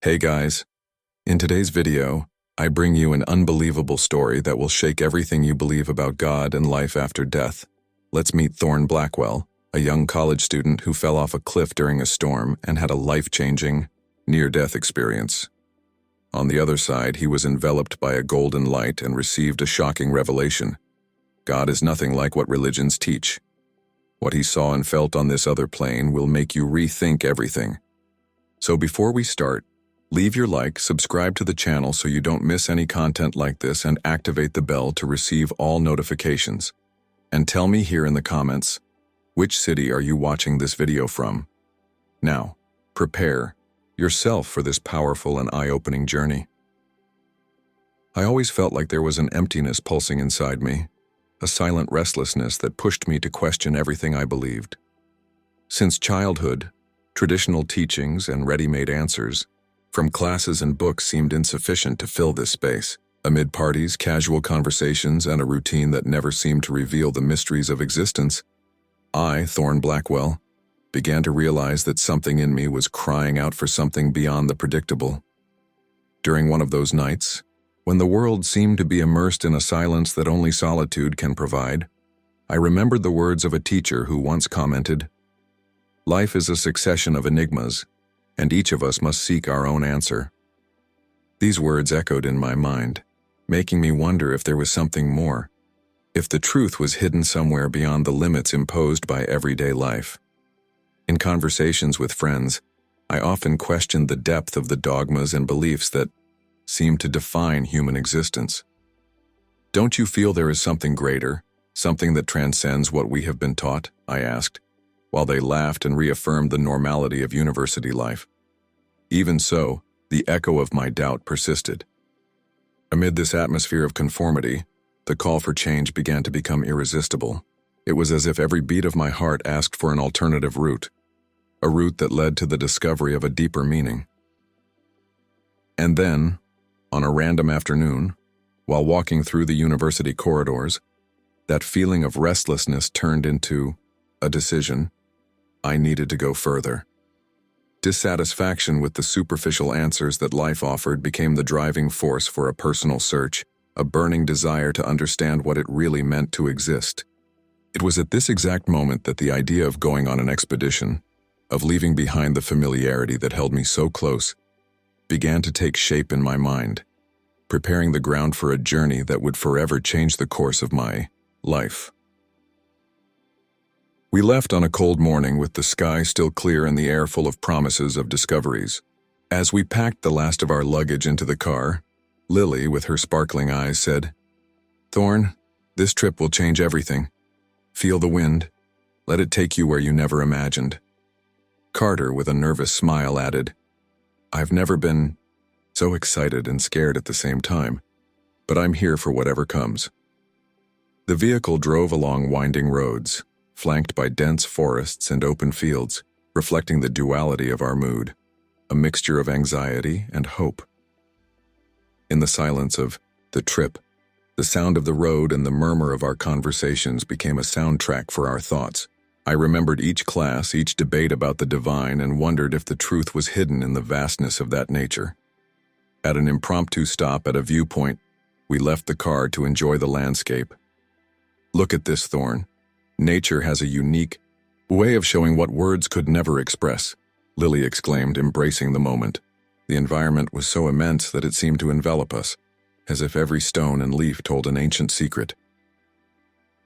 Hey guys, in today's video, I bring you an unbelievable story that will shake everything you believe about God and life after death. Let's meet Thorn Blackwell, a young college student who fell off a cliff during a storm and had a life-changing, near-death experience. On the other side, he was enveloped by a golden light and received a shocking revelation. God is nothing like what religions teach. What he saw and felt on this other plane will make you rethink everything. So before we start, leave your like, subscribe to the channel so you don't miss any content like this, and activate the bell to receive all notifications. And tell me here in the comments, which city are you watching this video from? Now, prepare yourself for this powerful and eye-opening journey. I always felt like there was an emptiness pulsing inside me, a silent restlessness that pushed me to question everything I believed. Since childhood, traditional teachings and ready-made answers from classes and books seemed insufficient to fill this space. Amid parties, casual conversations, and a routine that never seemed to reveal the mysteries of existence, I, Thorn Blackwell, began to realize that something in me was crying out for something beyond the predictable. During one of those nights, when the world seemed to be immersed in a silence that only solitude can provide, I remembered the words of a teacher who once commented, "Life is a succession of enigmas, and each of us must seek our own answer." These words echoed in my mind, making me wonder if there was something more, if the truth was hidden somewhere beyond the limits imposed by everyday life. In conversations with friends, I often questioned the depth of the dogmas and beliefs that seem to define human existence. "Don't you feel there is something greater, something that transcends what we have been taught?" I asked, while they laughed and reaffirmed the normality of university life. Even so, the echo of my doubt persisted. Amid this atmosphere of conformity, the call for change began to become irresistible. It was as if every beat of my heart asked for an alternative route, a route that led to the discovery of a deeper meaning. And then, on a random afternoon, while walking through the university corridors, that feeling of restlessness turned into a decision. I needed to go further. Dissatisfaction with the superficial answers that life offered became the driving force for a personal search, a burning desire to understand what it really meant to exist. It was at this exact moment that the idea of going on an expedition, of leaving behind the familiarity that held me so close, began to take shape in my mind, preparing the ground for a journey that would forever change the course of my life. We left on a cold morning with the sky still clear and the air full of promises of discoveries. As we packed the last of our luggage into the car, Lily, with her sparkling eyes, said, "Thorn, this trip will change everything. Feel the wind. Let it take you where you never imagined." Carter, with a nervous smile, added, "I've never been so excited and scared at the same time, but I'm here for whatever comes." The vehicle drove along winding roads, flanked by dense forests and open fields, reflecting the duality of our mood, a mixture of anxiety and hope. In the silence of the trip, the sound of the road and the murmur of our conversations became a soundtrack for our thoughts. I remembered each class, each debate about the divine, and wondered if the truth was hidden in the vastness of that nature. At an impromptu stop at a viewpoint, we left the car to enjoy the landscape. "Look at this, Thorn. Nature has a unique way of showing what words could never express," Lily exclaimed, embracing the moment. The environment was so immense that it seemed to envelop us, as if every stone and leaf told an ancient secret.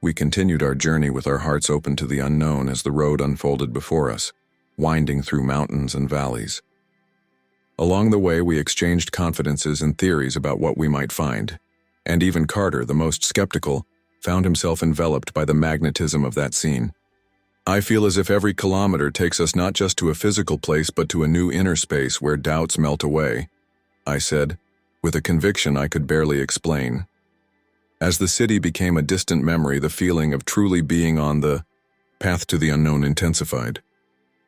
We continued our journey with our hearts open to the unknown as the road unfolded before us, winding through mountains and valleys. Along the way, we exchanged confidences and theories about what we might find, and even Carter, the most skeptical, found himself enveloped by the magnetism of that scene. "I feel as if every kilometer takes us not just to a physical place but to a new inner space where doubts melt away," I said, with a conviction I could barely explain. As the city became a distant memory, the feeling of truly being on the path to the unknown intensified.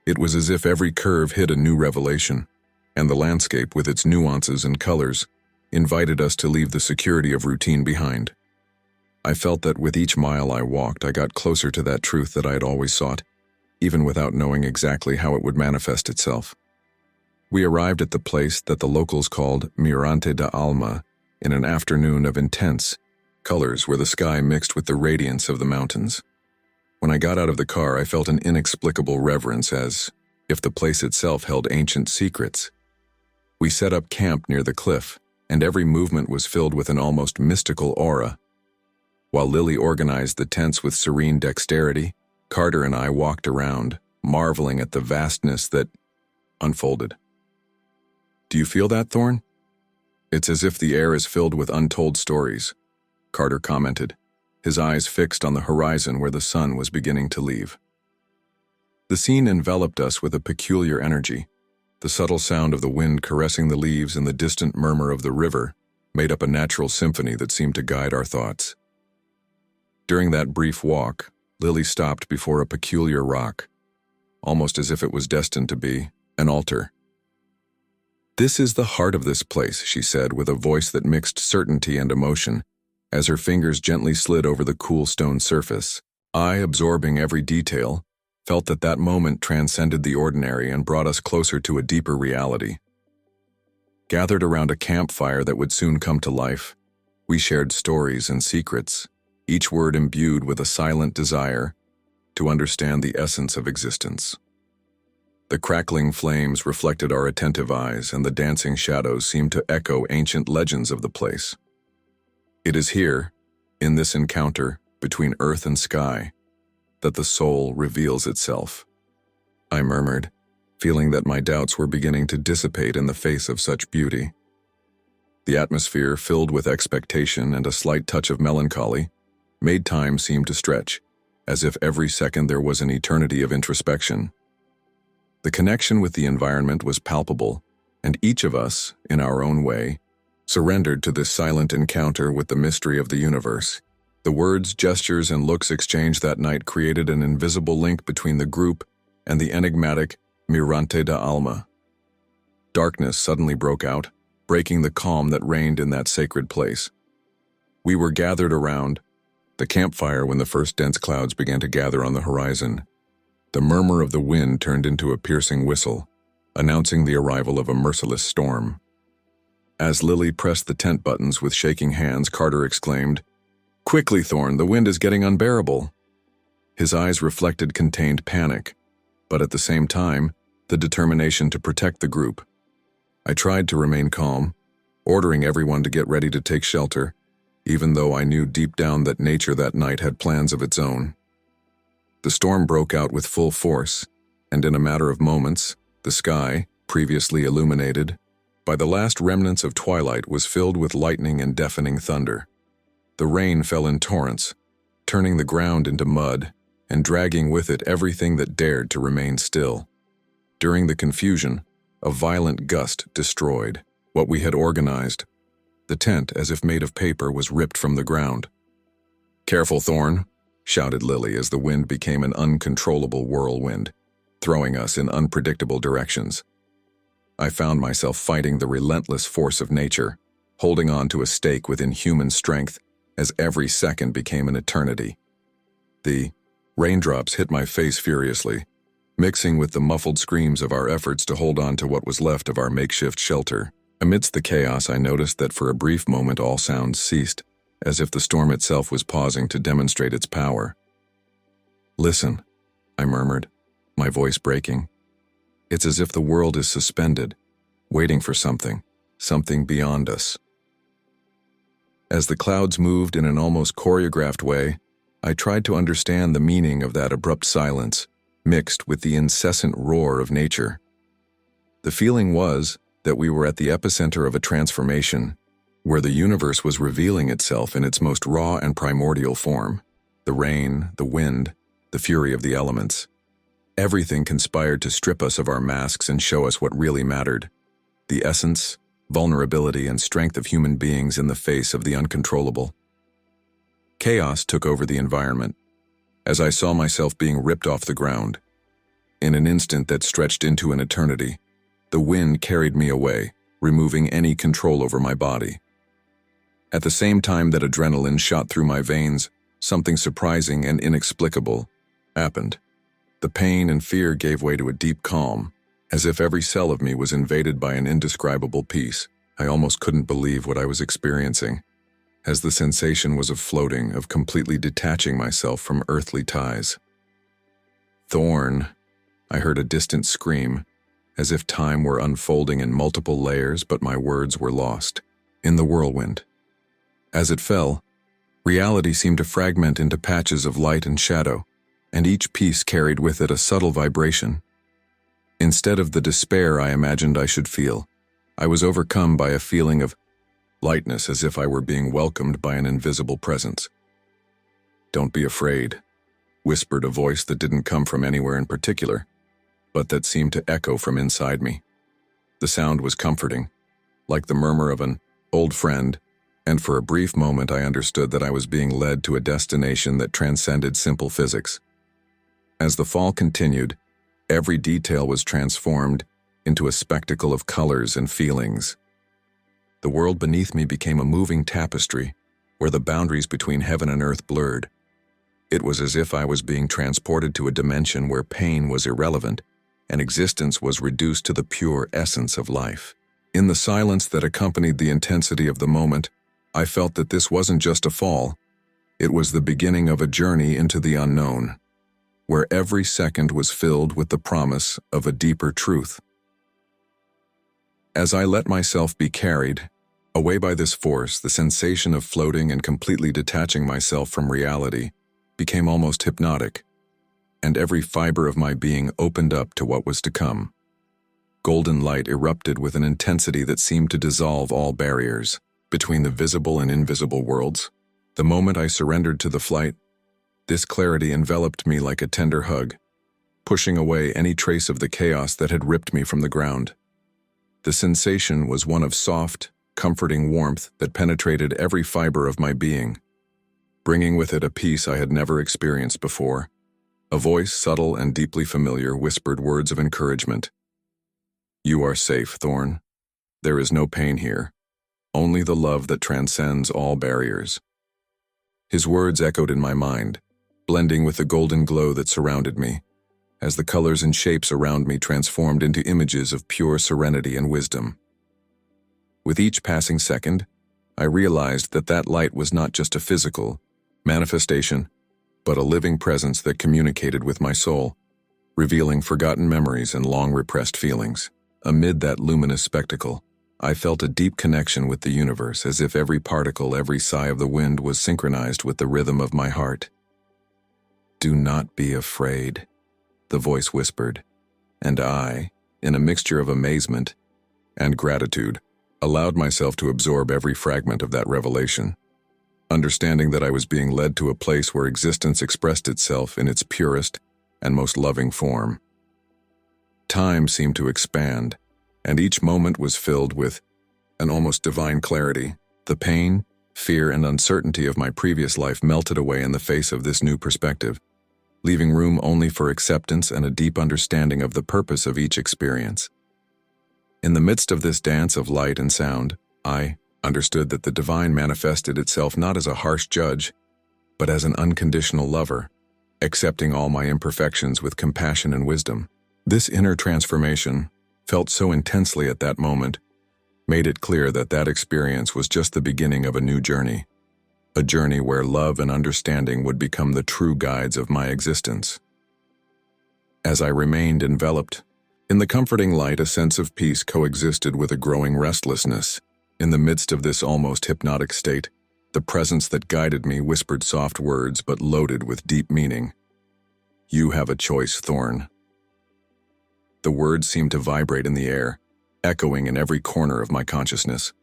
It was as if every curve hid a new revelation, and the landscape, with its nuances and colors, invited us to leave the security of routine behind. I felt that with each mile I walked, I got closer to that truth that I had always sought, even without knowing exactly how it would manifest itself. We arrived at the place that the locals called Mirante da Alma in an afternoon of intense colors where the sky mixed with the radiance of the mountains. When I got out of the car, I felt an inexplicable reverence, as if the place itself held ancient secrets. We set up camp near the cliff, and every movement was filled with an almost mystical aura. While Lily organized the tents with serene dexterity, Carter and I walked around, marveling at the vastness that unfolded. "Do you feel that, Thorn?" "It's as if the air is filled with untold stories," Carter commented, his eyes fixed on the horizon where the sun was beginning to leave. The scene enveloped us with a peculiar energy. The subtle sound of the wind caressing the leaves and the distant murmur of the river made up a natural symphony that seemed to guide our thoughts. During that brief walk, Lily stopped before a peculiar rock, almost as if it was destined to be an altar. "This is the heart of this place," she said with a voice that mixed certainty and emotion, as her fingers gently slid over the cool stone surface. I, absorbing every detail, felt that that moment transcended the ordinary and brought us closer to a deeper reality. Gathered around a campfire that would soon come to life, we shared stories and secrets, each word imbued with a silent desire to understand the essence of existence. The crackling flames reflected our attentive eyes, and the dancing shadows seemed to echo ancient legends of the place. It is here, in this encounter between earth and sky, that the soul reveals itself, I murmured, feeling that my doubts were beginning to dissipate in the face of such beauty. The atmosphere, filled with expectation and a slight touch of melancholy, made time seem to stretch, as if every second there was an eternity of introspection. The connection with the environment was palpable, and each of us, in our own way, surrendered to this silent encounter with the mystery of the universe. The words, gestures, and looks exchanged that night created an invisible link between the group and the enigmatic Mirante da Alma. Darkness suddenly broke out, breaking the calm that reigned in that sacred place. We were gathered around the campfire when the first dense clouds began to gather on the horizon. The murmur of the wind turned into a piercing whistle, announcing the arrival of a merciless storm. As Lily pressed the tent buttons with shaking hands, Carter exclaimed, "Quickly, Thorn, the wind is getting unbearable." His eyes reflected contained panic, but at the same time, the determination to protect the group. I tried to remain calm, ordering everyone to get ready to take shelter, even though I knew deep down that nature that night had plans of its own. The storm broke out with full force, and in a matter of moments, the sky, previously illuminated by the last remnants of twilight, was filled with lightning and deafening thunder. The rain fell in torrents, turning the ground into mud and dragging with it everything that dared to remain still. During the confusion, a violent gust destroyed what we had organized. The tent, as if made of paper, was ripped from the ground. "Careful, Thorn," shouted Lily as the wind became an uncontrollable whirlwind, throwing us in unpredictable directions. I found myself fighting the relentless force of nature, holding on to a stake with inhuman strength as every second became an eternity. The raindrops hit my face furiously, mixing with the muffled screams of our efforts to hold on to what was left of our makeshift shelter. Amidst the chaos, I noticed that for a brief moment all sounds ceased, as if the storm itself was pausing to demonstrate its power. "Listen," I murmured, my voice breaking. "It's as if the world is suspended, waiting for something beyond us." As the clouds moved in an almost choreographed way, I tried to understand the meaning of that abrupt silence, mixed with the incessant roar of nature. The feeling was that we were at the epicenter of a transformation, where the universe was revealing itself in its most raw and primordial form. The rain, the wind, the fury of the elements. Everything conspired to strip us of our masks and show us what really mattered: the essence, vulnerability, and strength of human beings in the face of the uncontrollable. Chaos took over the environment, as I saw myself being ripped off the ground. In an instant that stretched into an eternity, the wind carried me away, removing any control over my body. At the same time that adrenaline shot through my veins, something surprising and inexplicable happened. The pain and fear gave way to a deep calm, As if every cell of me was invaded by an indescribable peace, I almost couldn't believe what I was experiencing, as the sensation was of floating, of completely detaching myself from earthly ties. "Thorn," I heard a distant scream, as if time were unfolding in multiple layers, but my words were lost in the whirlwind. As it fell, reality seemed to fragment into patches of light and shadow, and each piece carried with it a subtle vibration. Instead of the despair I imagined I should feel, I was overcome by a feeling of lightness, as if I were being welcomed by an invisible presence. "Don't be afraid," whispered a voice that didn't come from anywhere in particular, but that seemed to echo from inside me. The sound was comforting, like the murmur of an old friend, and for a brief moment I understood that I was being led to a destination that transcended simple physics. As the fall continued, every detail was transformed into a spectacle of colors and feelings. The world beneath me became a moving tapestry, where the boundaries between heaven and earth blurred. It was as if I was being transported to a dimension where pain was irrelevant, and existence was reduced to the pure essence of life. In the silence that accompanied the intensity of the moment, I felt that this wasn't just a fall, it was the beginning of a journey into the unknown, where every second was filled with the promise of a deeper truth. As I let myself be carried away by this force, the sensation of floating and completely detaching myself from reality became almost hypnotic, and every fiber of my being opened up to what was to come. Golden light erupted with an intensity that seemed to dissolve all barriers between the visible and invisible worlds. The moment I surrendered to the flight, this clarity enveloped me like a tender hug, pushing away any trace of the chaos that had ripped me from the ground. The sensation was one of soft, comforting warmth that penetrated every fiber of my being, bringing with it a peace I had never experienced before. A voice, subtle and deeply familiar, whispered words of encouragement. "You are safe, Thorn. There is no pain here, only the love that transcends all barriers." His words echoed in my mind, blending with the golden glow that surrounded me, as the colors and shapes around me transformed into images of pure serenity and wisdom. With each passing second, I realized that that light was not just a physical manifestation, but a living presence that communicated with my soul, revealing forgotten memories and long-repressed feelings. Amid that luminous spectacle, I felt a deep connection with the universe, as if every particle, every sigh of the wind was synchronized with the rhythm of my heart. "Do not be afraid," the voice whispered, and I, in a mixture of amazement and gratitude, allowed myself to absorb every fragment of that revelation, understanding that I was being led to a place where existence expressed itself in its purest and most loving form. Time seemed to expand, and each moment was filled with an almost divine clarity. The pain, fear, and uncertainty of my previous life melted away in the face of this new perspective, leaving room only for acceptance and a deep understanding of the purpose of each experience. In the midst of this dance of light and sound, I understood that the divine manifested itself not as a harsh judge, but as an unconditional lover, accepting all my imperfections with compassion and wisdom. This inner transformation, felt so intensely at that moment, made it clear that that experience was just the beginning of a new journey, a journey where love and understanding would become the true guides of my existence. As I remained enveloped in the comforting light, a sense of peace coexisted with a growing restlessness. In the midst of this almost hypnotic state, the presence that guided me whispered soft words but loaded with deep meaning. "You have a choice, Thorn." The words seemed to vibrate in the air, echoing in every corner of my consciousness.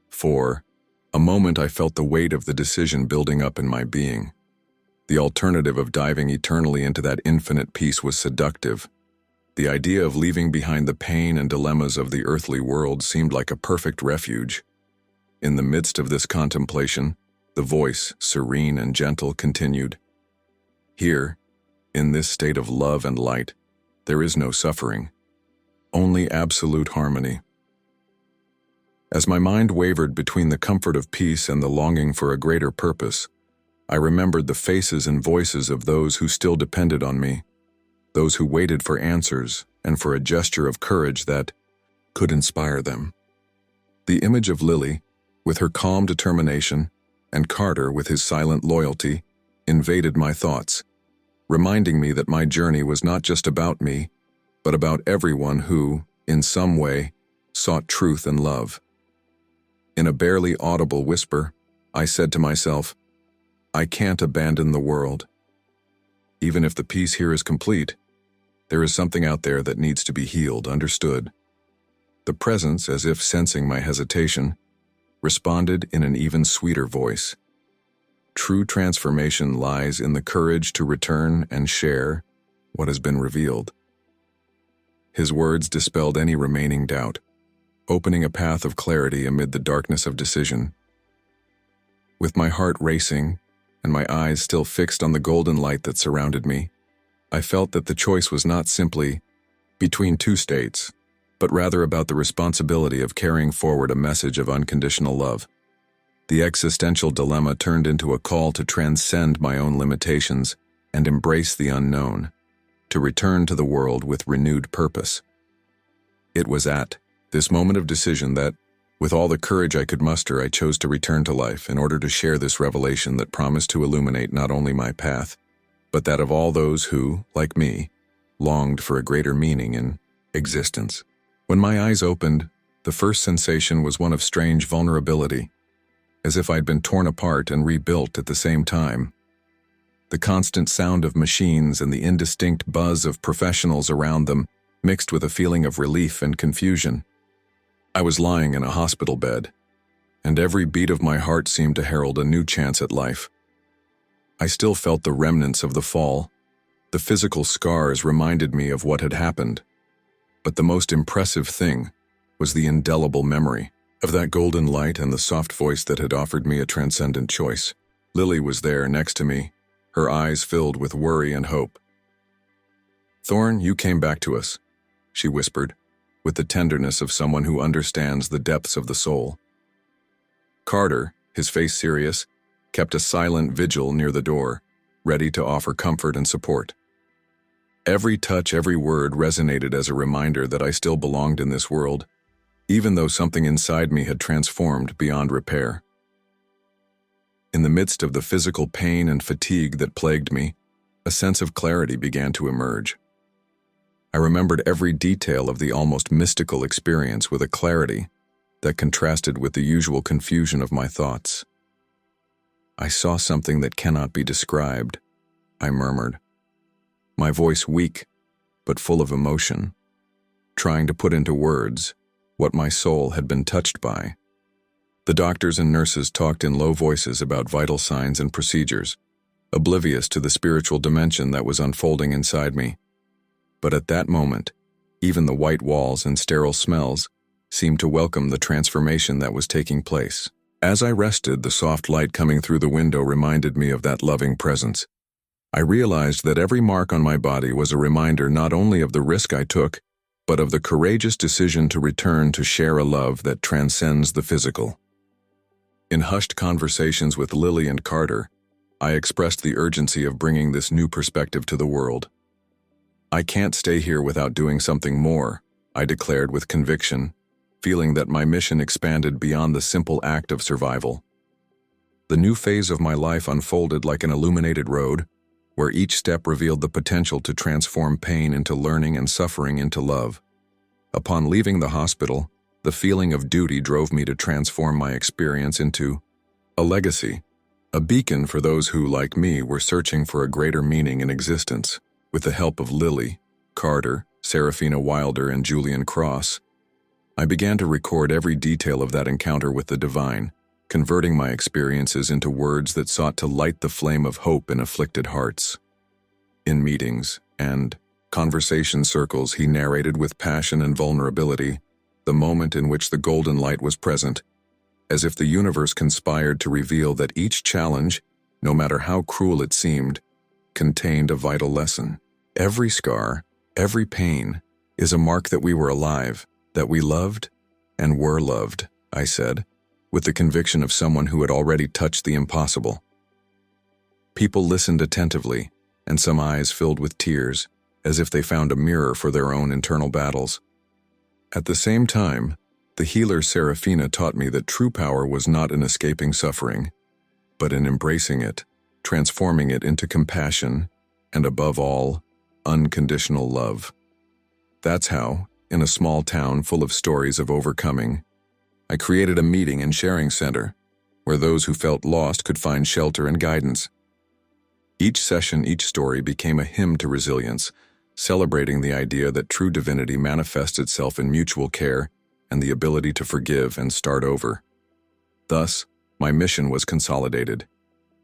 For a moment I felt the weight of the decision building up in my being. The alternative of diving eternally into that infinite peace was seductive. The idea of leaving behind the pain and dilemmas of the earthly world seemed like a perfect refuge. In the midst of this contemplation, the voice, serene and gentle, continued, "Here, in this state of love and light, there is no suffering, only absolute harmony." As my mind wavered between the comfort of peace and the longing for a greater purpose, I remembered the faces and voices of those who still depended on me. those who waited for answers and for a gesture of courage that could inspire them. The image of Lily, with her calm determination, and Carter with his silent loyalty, invaded my thoughts, reminding me that my journey was not just about me, but about everyone who, in some way, sought truth and love. In a barely audible whisper, I said to myself, I can't abandon the world. Even if the peace here is complete, there is something out there that needs to be healed, understood. The presence, as if sensing my hesitation, responded in an even sweeter voice. True transformation lies in the courage to return and share what has been revealed. His words dispelled any remaining doubt, opening a path of clarity amid the darkness of decision. With my heart racing and my eyes still fixed on the golden light that surrounded me, I felt that the choice was not simply between two states, but rather about the responsibility of carrying forward a message of unconditional love. The existential dilemma turned into a call to transcend my own limitations and embrace the unknown, to return to the world with renewed purpose. It was at this moment of decision that, with all the courage I could muster, I chose to return to life in order to share this revelation that promised to illuminate not only my path, but that of all those who, like me, longed for a greater meaning in existence. When my eyes opened, the first sensation was one of strange vulnerability, as if I'd been torn apart and rebuilt at the same time. The constant sound of machines and the indistinct buzz of professionals around them mixed with a feeling of relief and confusion. I was lying in a hospital bed, and every beat of my heart seemed to herald a new chance at life. I still felt the remnants of the fall. The physical scars reminded me of what had happened, but the most impressive thing was the indelible memory of that golden light and the soft voice that had offered me a transcendent choice. Lily was there next to me, her eyes filled with worry and hope. "Thorn, you came back to us," she whispered, with the tenderness of someone who understands the depths of the soul. Carter, his face serious, kept a silent vigil near the door, ready to offer comfort and support. Every touch, every word resonated as a reminder that I still belonged in this world, even though something inside me had transformed beyond repair. In the midst of the physical pain and fatigue that plagued me, a sense of clarity began to emerge. I remembered every detail of the almost mystical experience with a clarity that contrasted with the usual confusion of my thoughts. "I saw something that cannot be described," I murmured, my voice weak but full of emotion, trying to put into words what my soul had been touched by. The doctors and nurses talked in low voices about vital signs and procedures, oblivious to the spiritual dimension that was unfolding inside me. But at that moment, even the white walls and sterile smells seemed to welcome the transformation that was taking place. As I rested, the soft light coming through the window reminded me of that loving presence. I realized that every mark on my body was a reminder not only of the risk I took, but of the courageous decision to return to share a love that transcends the physical. In hushed conversations with Lily and Carter, I expressed the urgency of bringing this new perspective to the world. "I can't stay here without doing something more," I declared with conviction, feeling that my mission expanded beyond the simple act of survival. The new phase of my life unfolded like an illuminated road, where each step revealed the potential to transform pain into learning and suffering into love. Upon leaving the hospital, the feeling of duty drove me to transform my experience into a legacy, a beacon for those who, like me, were searching for a greater meaning in existence. With the help of Lily, Carter, Serafina Wilder, and Julian Cross, I began to record every detail of that encounter with the divine, converting my experiences into words that sought to light the flame of hope in afflicted hearts. In meetings and conversation circles, he narrated with passion and vulnerability the moment in which the golden light was present, as if the universe conspired to reveal that each challenge, no matter how cruel it seemed, contained a vital lesson. Every scar, every pain, is a mark that we were alive, that we loved and were loved, I said, with the conviction of someone who had already touched the impossible. People listened attentively, and some eyes filled with tears, as if they found a mirror for their own internal battles. At the same time, the healer Serafina taught me that true power was not in escaping suffering, but in embracing it, transforming it into compassion, and above all, unconditional love. That's how, in a small town full of stories of overcoming, I created a meeting and sharing center where those who felt lost could find shelter and guidance. Each session, each story became a hymn to resilience, celebrating the idea that true divinity manifests itself in mutual care and the ability to forgive and start over. Thus, my mission was consolidated,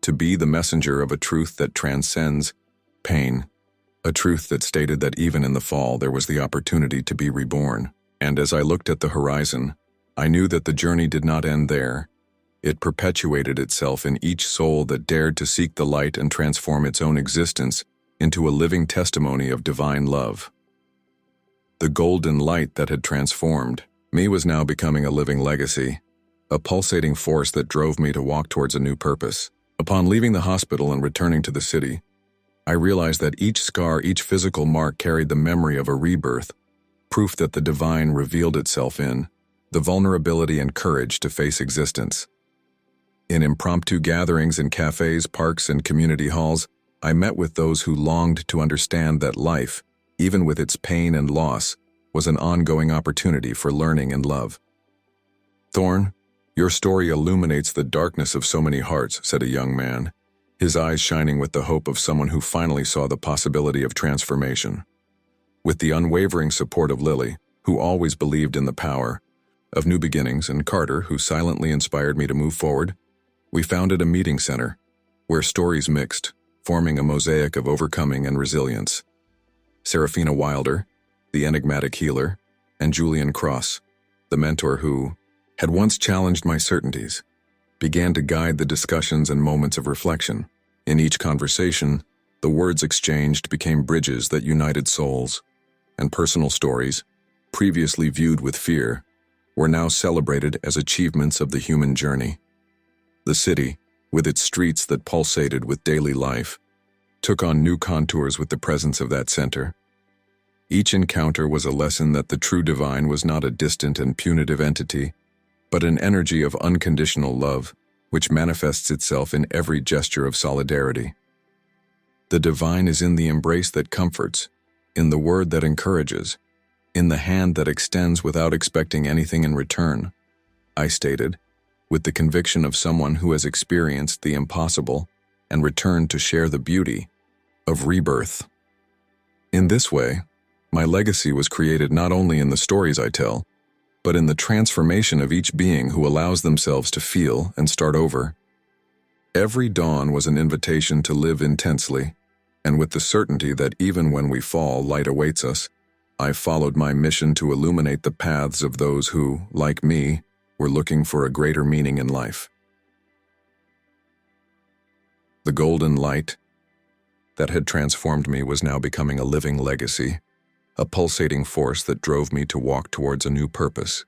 to be the messenger of a truth that transcends pain, a truth that stated that even in the fall there was the opportunity to be reborn. And as I looked at the horizon, I knew that the journey did not end there. It perpetuated itself in each soul that dared to seek the light and transform its own existence into a living testimony of divine love. The golden light that had transformed me was now becoming a living legacy, a pulsating force that drove me to walk towards a new purpose. Upon leaving the hospital and returning to the city, I realized that each scar, each physical mark carried the memory of a rebirth, proof that the divine revealed itself in the vulnerability and courage to face existence. In impromptu gatherings in cafes, parks, and community halls, I met with those who longed to understand that life, even with its pain and loss, was an ongoing opportunity for learning and love. "Thorn, your story illuminates the darkness of so many hearts," said a young man, his eyes shining with the hope of someone who finally saw the possibility of transformation. With the unwavering support of Lily, who always believed in the power of new beginnings, and Carter, who silently inspired me to move forward, we founded a meeting center where stories mixed, forming a mosaic of overcoming and resilience. Serafina Wilder, the enigmatic healer, and Julian Cross, the mentor who had once challenged my certainties, began to guide the discussions and moments of reflection. In each conversation, the words exchanged became bridges that united souls, and personal stories, previously viewed with fear, were now celebrated as achievements of the human journey. The city, with its streets that pulsated with daily life, took on new contours with the presence of that center. Each encounter was a lesson that the true divine was not a distant and punitive entity, but an energy of unconditional love, which manifests itself in every gesture of solidarity. The divine is in the embrace that comforts, in the word that encourages, in the hand that extends without expecting anything in return, I stated, with the conviction of someone who has experienced the impossible and returned to share the beauty of rebirth. In this way, my legacy was created not only in the stories I tell, but in the transformation of each being who allows themselves to feel and start over. Every dawn was an invitation to live intensely, and with the certainty that even when we fall, light awaits us, I followed my mission to illuminate the paths of those who, like me, were looking for a greater meaning in life. The golden light that had transformed me was now becoming a living legacy, a pulsating force that drove me to walk towards a new purpose.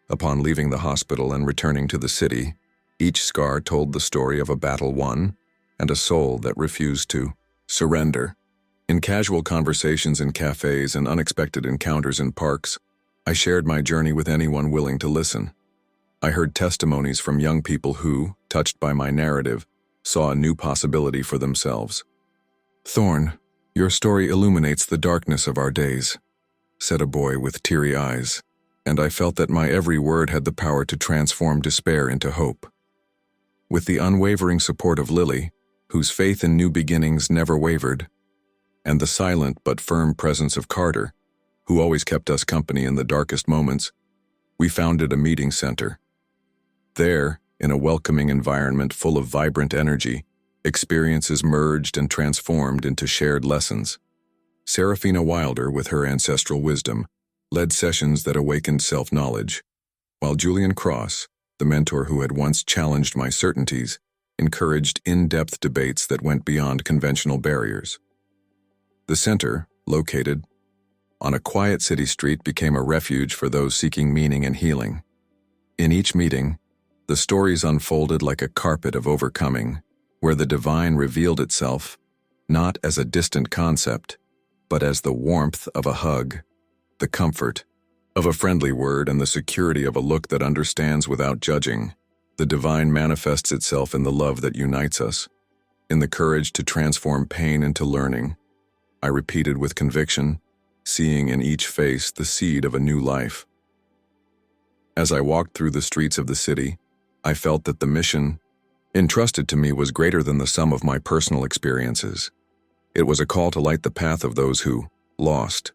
Upon leaving the hospital and returning to the city, each scar told the story of a battle won and a soul that refused to surrender. In casual conversations in cafes and unexpected encounters in parks, I shared my journey with anyone willing to listen. I heard testimonies from young people who, touched by my narrative, saw a new possibility for themselves. "Thorn, your story illuminates the darkness of our days," said a boy with teary eyes, and I felt that my every word had the power to transform despair into hope. With the unwavering support of Lily, whose faith in new beginnings never wavered, and the silent but firm presence of Carter, who always kept us company in the darkest moments, we founded a meeting center. There, in a welcoming environment full of vibrant energy, experiences merged and transformed into shared lessons. Serafina Wilder, with her ancestral wisdom, led sessions that awakened self-knowledge, while Julian Cross, the mentor who had once challenged my certainties, encouraged in-depth debates that went beyond conventional barriers. The center, located on a quiet city street, became a refuge for those seeking meaning and healing. In each meeting, the stories unfolded like a carpet of overcoming, where the divine revealed itself, not as a distant concept, but as the warmth of a hug, the comfort of a friendly word, and the security of a look that understands without judging. The divine manifests itself in the love that unites us, in the courage to transform pain into learning. I repeated with conviction, seeing in each face the seed of a new life. As I walked through the streets of the city, I felt that the mission entrusted to me was greater than the sum of my personal experiences. It was a call to light the path of those who, lost,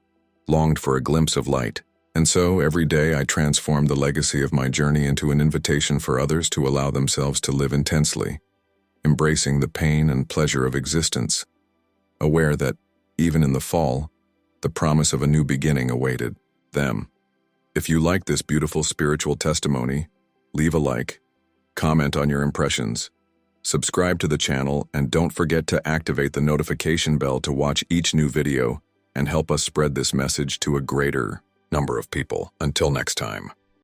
longed for a glimpse of light. And so, every day I transformed the legacy of my journey into an invitation for others to allow themselves to live intensely, embracing the pain and pleasure of existence, aware that, even in the fall, the promise of a new beginning awaited them. If you like this beautiful spiritual testimony, leave a like, comment on your impressions, subscribe to the channel, and don't forget to activate the notification bell to watch each new video and help us spread this message to a greater number of people. Until next time.